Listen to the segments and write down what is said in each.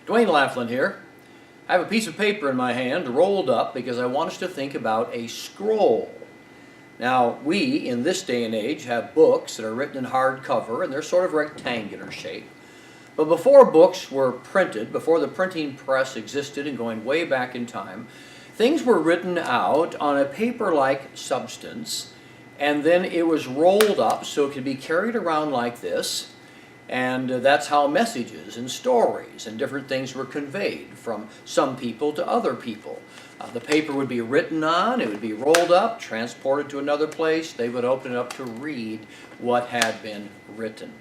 Dwayne Laughlin here. I have a piece of paper in my hand rolled up because I want us to think about a scroll. Now, we, in this day and age, have books that are written in hardcover and they're sort of rectangular shape. But before books were printed, before the printing press existed and going way back in time, things were written out on a paper-like substance, and then it was rolled up so it could be carried around like this. And that's how messages and stories and different things were conveyed from some people to other people. The paper would be written on, it would be rolled up, transported to another place. They would open it up to read what had been written.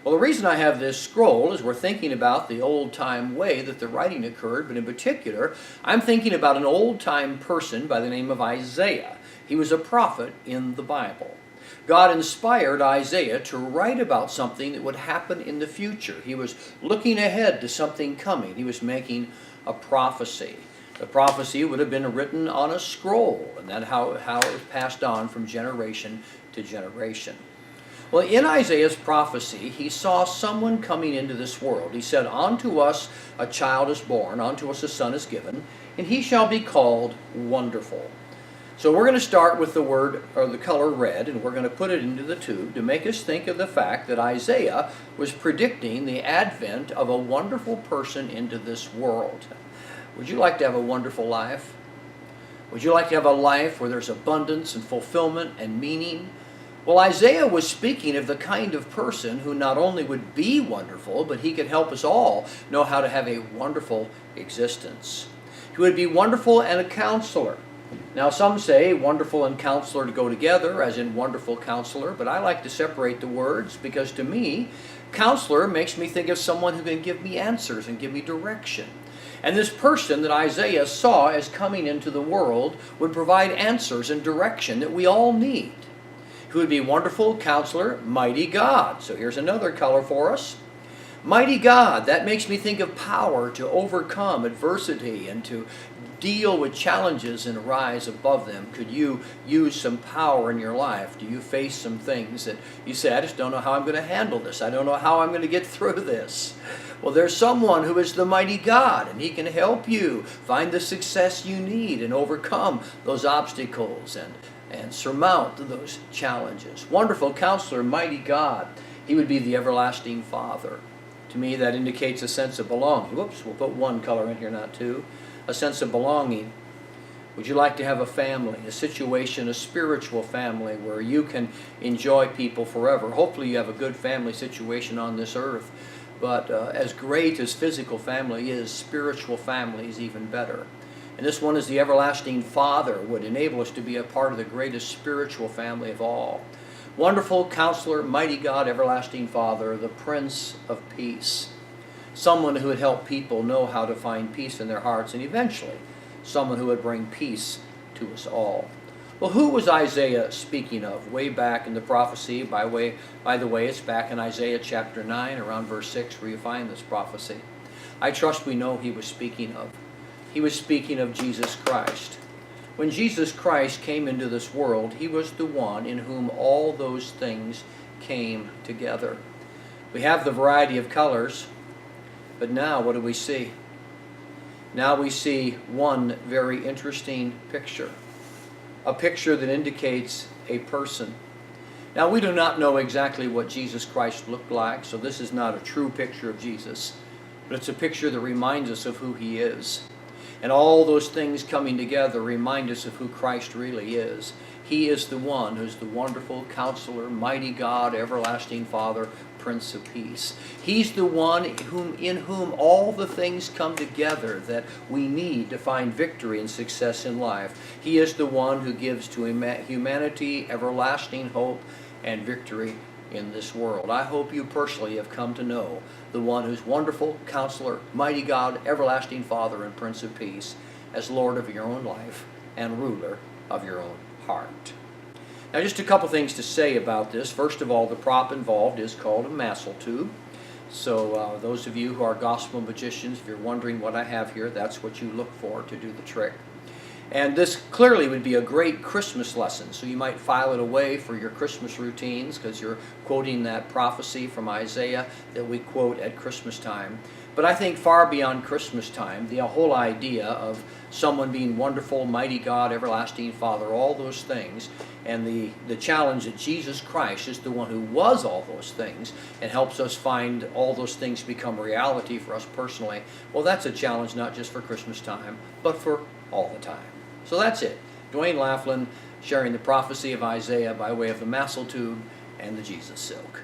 Well, the reason I have this scroll is we're thinking about the old-time way that the writing occurred, but in particular, I'm thinking about an old-time person by the name of Isaiah. He was a prophet in the Bible. God inspired Isaiah to write about something that would happen in the future. He was looking ahead to something coming. He was making a prophecy. The prophecy would have been written on a scroll, and that's how it was passed on from generation to generation. Well, in Isaiah's prophecy, he saw someone coming into this world. He said, "Unto us a child is born, unto us a son is given, and he shall be called Wonderful." So we're going to start with the word, or the color red, and we're going to put it into the tube to make us think of the fact that Isaiah was predicting the advent of a wonderful person into this world. Would you like to have a wonderful life? Would you like to have a life where there's abundance and fulfillment and meaning? Well, Isaiah was speaking of the kind of person who not only would be wonderful, but he could help us all know how to have a wonderful existence. He would be wonderful and a counselor. Now, some say wonderful and counselor to go together, as in wonderful counselor, but I like to separate the words because to me, counselor makes me think of someone who can give me answers and give me direction. And this person that Isaiah saw as coming into the world would provide answers and direction that we all need. He would be wonderful counselor, mighty God. So here's another color for us. Mighty God, that makes me think of power to overcome adversity and to deal with challenges and rise above them. Could you use some power in your life? Do you face some things that you say, I just don't know how I'm going to handle this. I don't know how I'm going to get through this. Well, there's someone who is the mighty God, and he can help you find the success you need and overcome those obstacles and surmount those challenges. Wonderful counselor, mighty God. He would be the everlasting Father. To me, that indicates a sense of belonging. Whoops, we'll put one color in here, not two. A sense of belonging. Would you like to have a family, a situation, a spiritual family where you can enjoy people forever? Hopefully you have a good family situation on this earth. But as great as physical family is, spiritual family is even better. And this one is the everlasting Father, would enable us to be a part of the greatest spiritual family of all. Wonderful counselor, mighty God, everlasting Father, the Prince of Peace. Someone who would help people know how to find peace in their hearts, and eventually someone who would bring peace to us all. Well, who was Isaiah speaking of way back in the prophecy? By the way, it's back in Isaiah chapter 9, around verse 6, where you find this prophecy. I trust we know he was speaking of. He was speaking of Jesus Christ. When Jesus Christ came into this world, he was the one in whom all those things came together. We have the variety of colors, but now what do we see? Now we see one very interesting picture. A picture that indicates a person. Now we do not know exactly what Jesus Christ looked like, so this is not a true picture of Jesus, but it's a picture that reminds us of who he is. And all those things coming together remind us of who Christ really is. He is the one who's the wonderful counselor, mighty God, everlasting Father, Prince of Peace. He's the one in whom all the things come together that we need to find victory and success in life. He is the one who gives to humanity everlasting hope and victory in this world. I hope you personally have come to know the one who's wonderful counselor, mighty God, everlasting Father, and Prince of Peace as Lord of your own life and ruler of your own heart. Now, just a couple things to say about this. First of all, the prop involved is called a Massal tube. So those of you who are gospel magicians, if you're wondering what I have here, that's what you look for to do the trick. And this clearly would be a great Christmas lesson. So you might file it away for your Christmas routines because you're quoting that prophecy from Isaiah that we quote at Christmas time. But I think far beyond Christmas time, the whole idea of someone being wonderful, mighty God, everlasting Father, all those things, and the challenge that Jesus Christ is the one who was all those things and helps us find all those things become reality for us personally, well, that's a challenge not just for Christmas time, but for all the time. So that's it. Dwayne Laughlin sharing the prophecy of Isaiah by way of the Massal tube and the Jesus silk.